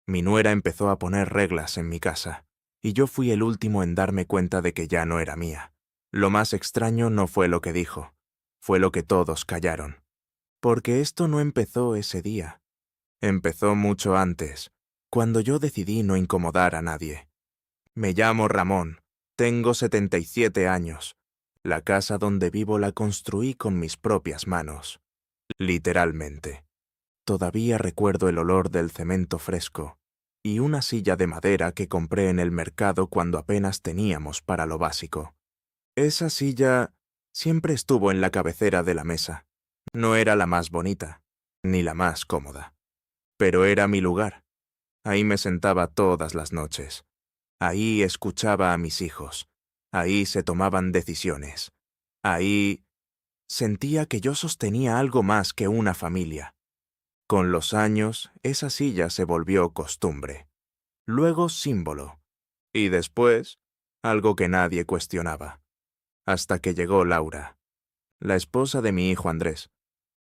Mi nuera empezó a poner reglas en mi casa, y yo fui el último en darme cuenta de que ya no era mía. Lo más extraño no fue lo que dijo, fue lo que todos callaron. Porque esto no empezó ese día. Empezó mucho antes, cuando yo decidí no incomodar a nadie. Me llamo Ramón, tengo 77 años. La casa donde vivo la construí con mis propias manos. Literalmente. Todavía recuerdo el olor del cemento fresco y una silla de madera que compré en el mercado cuando apenas teníamos para lo básico. Esa silla siempre estuvo en la cabecera de la mesa. No era la más bonita, ni la más cómoda, pero era mi lugar. Ahí me sentaba todas las noches. Ahí escuchaba a mis hijos. Ahí se tomaban decisiones. Ahí sentía que yo sostenía algo más que una familia. Con los años, esa silla se volvió costumbre, luego símbolo, y después, algo que nadie cuestionaba. Hasta que llegó Laura, la esposa de mi hijo Andrés.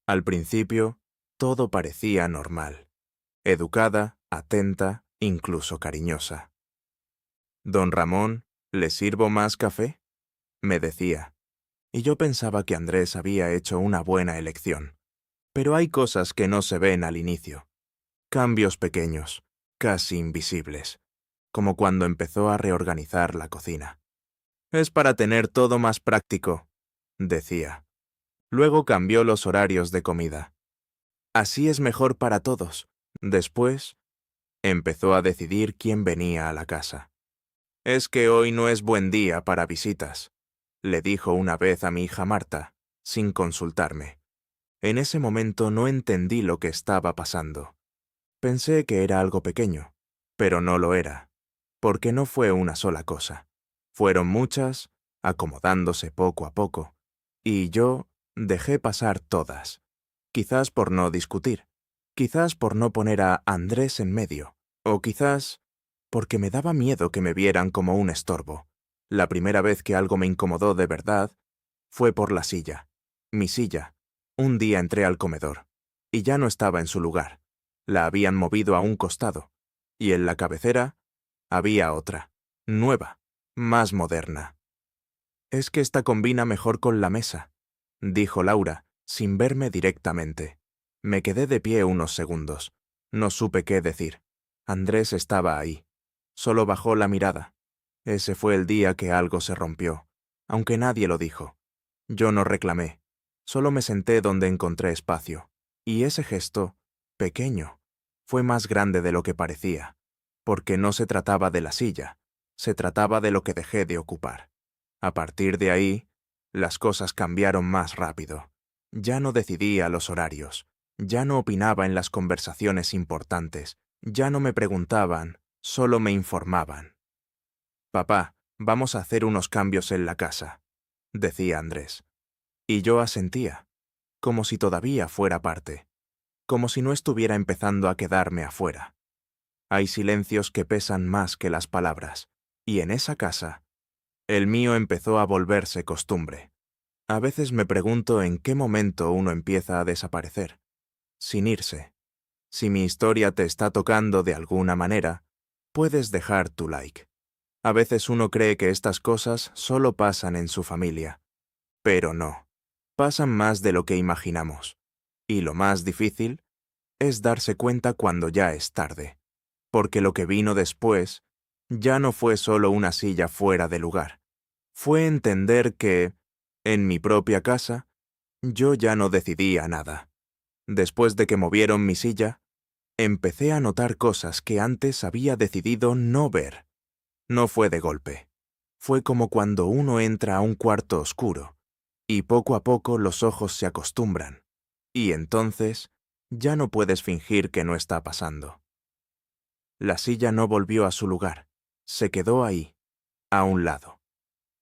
Al principio, todo parecía normal. Educada, atenta, incluso cariñosa. «Don Ramón, ¿le sirvo más café?», me decía, y yo pensaba que Andrés había hecho una buena elección. Pero hay cosas que no se ven al inicio. Cambios pequeños, casi invisibles, como cuando empezó a reorganizar la cocina. «Es para tener todo más práctico», decía. Luego cambió los horarios de comida. «Así es mejor para todos». Después, empezó a decidir quién venía a la casa. «Es que hoy no es buen día para visitas», le dijo una vez a mi hija Marta, sin consultarme. En ese momento no entendí lo que estaba pasando. Pensé que era algo pequeño, pero no lo era, porque no fue una sola cosa. Fueron muchas, acomodándose poco a poco, y yo dejé pasar todas. Quizás por no discutir, quizás por no poner a Andrés en medio, o quizás porque me daba miedo que me vieran como un estorbo. La primera vez que algo me incomodó de verdad fue por la silla. Mi silla. Un día entré al comedor, y ya no estaba en su lugar. La habían movido a un costado, y en la cabecera había otra, nueva, más moderna. «Es que esta combina mejor con la mesa», dijo Laura, sin verme directamente. Me quedé de pie unos segundos. No supe qué decir. Andrés estaba ahí. Solo bajó la mirada. Ese fue el día que algo se rompió, aunque nadie lo dijo. Yo no reclamé. Solo me senté donde encontré espacio. Y ese gesto, pequeño, fue más grande de lo que parecía, porque no se trataba de la silla, se trataba de lo que dejé de ocupar. A partir de ahí, las cosas cambiaron más rápido. Ya no decidía los horarios, ya no opinaba en las conversaciones importantes, ya no me preguntaban, solo me informaban. «Papá, vamos a hacer unos cambios en la casa», decía Andrés. Y yo asentía, como si todavía fuera parte, como si no estuviera empezando a quedarme afuera. Hay silencios que pesan más que las palabras, y en esa casa, el mío empezó a volverse costumbre. A veces me pregunto en qué momento uno empieza a desaparecer, sin irse. Si mi historia te está tocando de alguna manera, puedes dejar tu like. A veces uno cree que estas cosas solo pasan en su familia, pero no, pasan más de lo que imaginamos. Y lo más difícil es darse cuenta cuando ya es tarde, porque lo que vino después ya no fue solo una silla fuera de lugar. Fue entender que, en mi propia casa, yo ya no decidía nada. Después de que movieron mi silla, empecé a notar cosas que antes había decidido no ver. No fue de golpe. Fue como cuando uno entra a un cuarto oscuro, y poco a poco los ojos se acostumbran, y entonces ya no puedes fingir que no está pasando. La silla no volvió a su lugar, se quedó ahí, a un lado,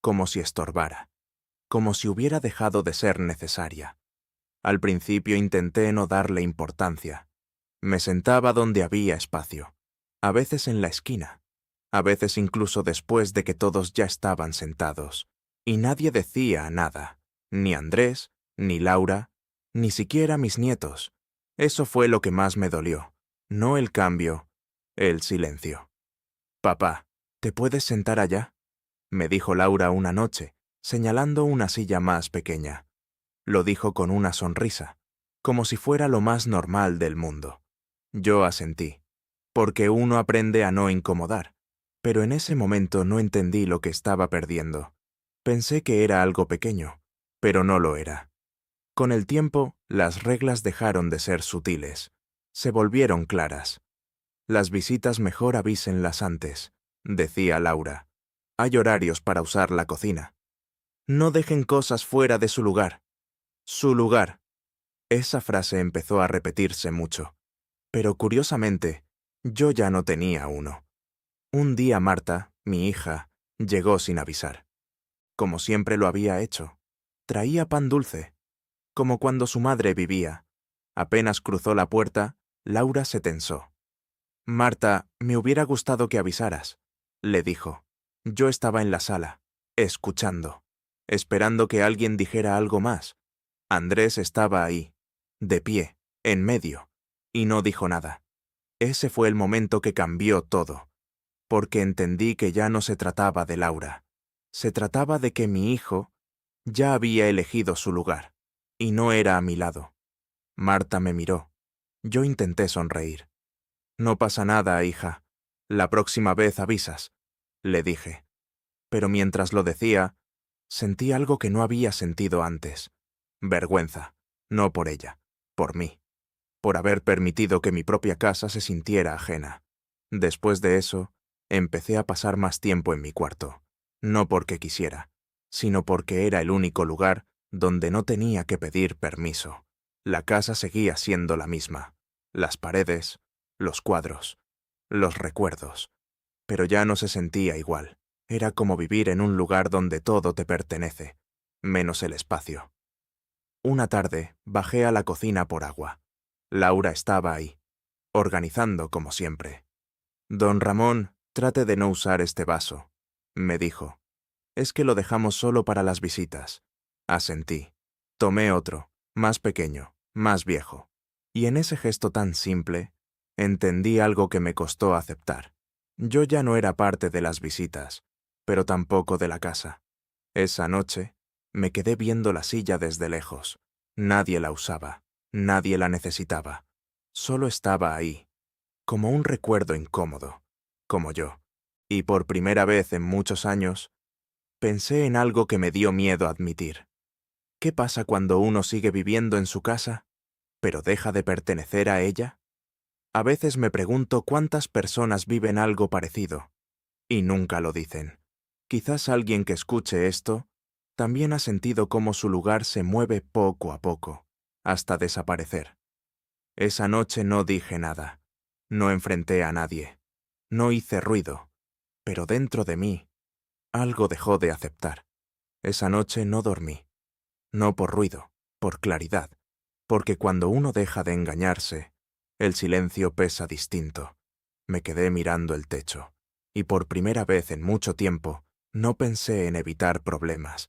como si estorbara, como si hubiera dejado de ser necesaria. Al principio intenté no darle importancia. Me sentaba donde había espacio, a veces en la esquina, a veces incluso después de que todos ya estaban sentados, y nadie decía nada, ni Andrés, ni Laura, ni siquiera mis nietos. Eso fue lo que más me dolió, no el cambio, El silencio. «Papá, ¿te puedes sentar allá?», me dijo Laura una noche, señalando una silla más pequeña. Lo dijo con una sonrisa, como si fuera lo más normal del mundo. Yo asentí, porque uno aprende a no incomodar, pero en ese momento no entendí lo que estaba perdiendo. Pensé que era algo pequeño, pero no lo era. Con el tiempo, las reglas dejaron de ser sutiles. Se volvieron claras. «Las visitas mejor avísenlas antes», decía Laura. «Hay horarios para usar la cocina. No dejen cosas fuera de su lugar. Su lugar». Esa frase empezó a repetirse mucho. Pero curiosamente, yo ya no tenía uno. Un día Marta, mi hija, llegó sin avisar. Como siempre lo había hecho. Traía pan dulce, como cuando su madre vivía. Apenas cruzó la puerta, Laura se tensó. «Marta, me hubiera gustado que avisaras», le dijo. Yo estaba en la sala, escuchando, esperando que alguien dijera algo más. Andrés estaba ahí, de pie, en medio, y no dijo nada. Ese fue el momento que cambió todo, porque entendí que ya no se trataba de Laura. Se trataba de que mi hijo ya había elegido su lugar, y no era a mi lado. Marta me miró. Yo intenté sonreír. «No pasa nada, hija. La próxima vez avisas», le dije. Pero mientras lo decía, sentí algo que no había sentido antes. Vergüenza, no por ella, por mí, por haber permitido que mi propia casa se sintiera ajena. Después de eso, empecé a pasar más tiempo en mi cuarto, no porque quisiera, sino porque era el único lugar donde no tenía que pedir permiso. La casa seguía siendo la misma, las paredes, los cuadros, los recuerdos, pero ya no se sentía igual. Era como vivir en un lugar donde todo te pertenece, menos el espacio. Una tarde bajé a la cocina por agua. Laura estaba ahí, organizando como siempre. «Don Ramón, trate de no usar este vaso», me dijo. «Es que lo dejamos solo para las visitas». Asentí. Tomé otro, más pequeño, más viejo. Y en ese gesto tan simple, entendí algo que me costó aceptar. Yo ya no era parte de las visitas, pero tampoco de la casa. Esa noche, me quedé viendo la silla desde lejos. Nadie la usaba, nadie la necesitaba. Solo estaba ahí, como un recuerdo incómodo, como yo. Y por primera vez en muchos años, pensé en algo que me dio miedo admitir. ¿Qué pasa cuando uno sigue viviendo en su casa, pero deja de pertenecer a ella? A veces me pregunto cuántas personas viven algo parecido, y nunca lo dicen. Quizás alguien que escuche esto también ha sentido cómo su lugar se mueve poco a poco, hasta desaparecer. Esa noche no dije nada, no enfrenté a nadie, no hice ruido, pero dentro de mí algo dejó de aceptar. Esa noche no dormí, no por ruido, por claridad, porque cuando uno deja de engañarse, el silencio pesa distinto. Me quedé mirando el techo, y por primera vez en mucho tiempo no pensé en evitar problemas.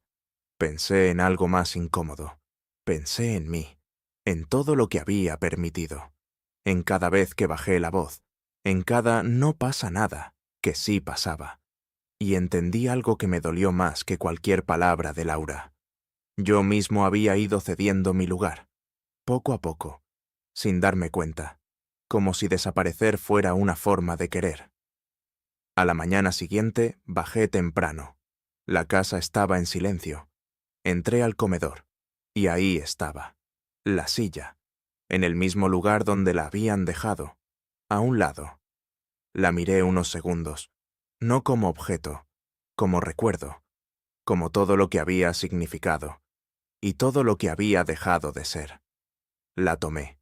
Pensé en algo más incómodo. Pensé en mí, en todo lo que había permitido, en cada vez que bajé la voz, en cada «no pasa nada», que sí pasaba. Y entendí algo que me dolió más que cualquier palabra de Laura. Yo mismo había ido cediendo mi lugar, poco a poco, sin darme cuenta, como si desaparecer fuera una forma de querer. A la mañana siguiente bajé temprano. La casa estaba en silencio. Entré al comedor, y ahí estaba, la silla, en el mismo lugar donde la habían dejado, a un lado. La miré unos segundos, no como objeto, como recuerdo, como todo lo que había significado, y todo lo que había dejado de ser. La tomé,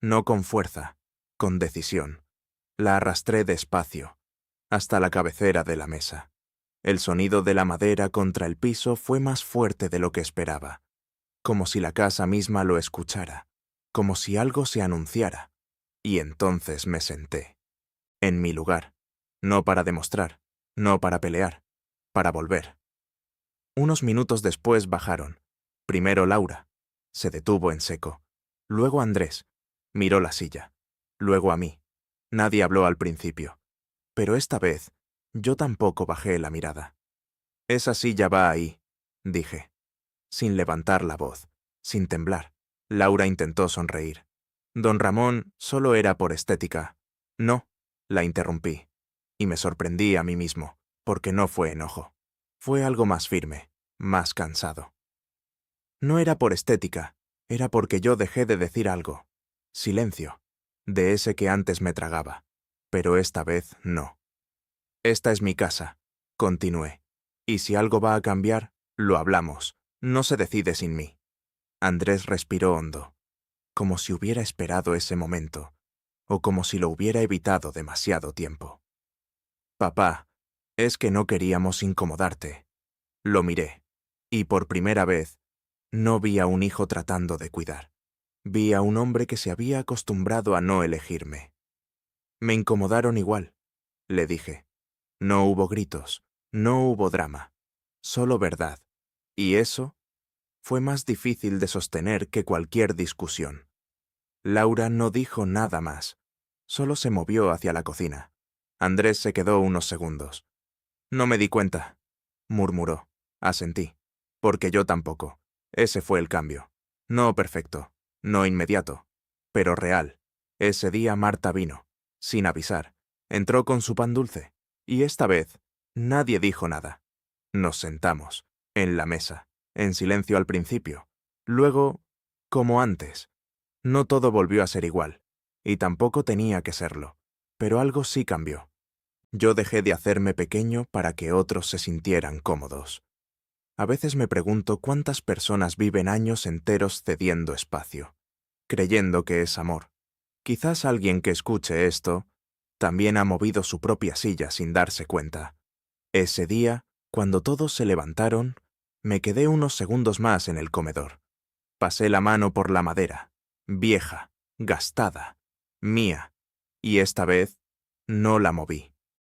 no con fuerza, con decisión. La arrastré despacio, hasta la cabecera de la mesa. El sonido de la madera contra el piso fue más fuerte de lo que esperaba, como si la casa misma lo escuchara, como si algo se anunciara. Y entonces me senté, en mi lugar, no para demostrar, no para pelear, para volver. Unos minutos después bajaron. Primero Laura. Se detuvo en seco. Luego Andrés. Miró la silla. Luego a mí. Nadie habló al principio, pero esta vez yo tampoco bajé la mirada. Esa silla va ahí, dije, sin levantar la voz, sin temblar. Laura intentó sonreír. Don Ramón solo era por estética. No, la interrumpí, y me sorprendí a mí mismo, porque no fue enojo. Fue algo más firme, más cansado. No era por estética, era porque yo dejé de decir algo. Silencio, de ese que antes me tragaba, pero esta vez no. Esta es mi casa, continué, y si algo va a cambiar, lo hablamos, no se decide sin mí. Andrés respiró hondo, como si hubiera esperado ese momento, o como si lo hubiera evitado demasiado tiempo. Papá, es que no queríamos incomodarte. Lo miré, y por primera vez, no vi a un hijo tratando de cuidar. Vi a un hombre que se había acostumbrado a no elegirme. Me incomodaron igual, le dije. No hubo gritos, no hubo drama, solo verdad. Y eso fue más difícil de sostener que cualquier discusión. Laura no dijo nada más, solo se movió hacia la cocina. Andrés se quedó unos segundos. No me di cuenta, murmuró. Asentí, porque yo tampoco. Ese fue el cambio. No perfecto, no inmediato, pero real. Ese día Marta vino, sin avisar, entró con su pan dulce, y esta vez nadie dijo nada. Nos sentamos, en la mesa, en silencio al principio. Luego, como antes. No todo volvió a ser igual, y tampoco tenía que serlo, pero algo sí cambió. Yo dejé de hacerme pequeño para que otros se sintieran cómodos. A veces me pregunto cuántas personas viven años enteros cediendo espacio, creyendo que es amor. Quizás alguien que escuche esto también ha movido su propia silla sin darse cuenta. Ese día, cuando todos se levantaron, me quedé unos segundos más en el comedor. Pasé la mano por la madera, vieja, gastada, mía, y esta vez no la moví.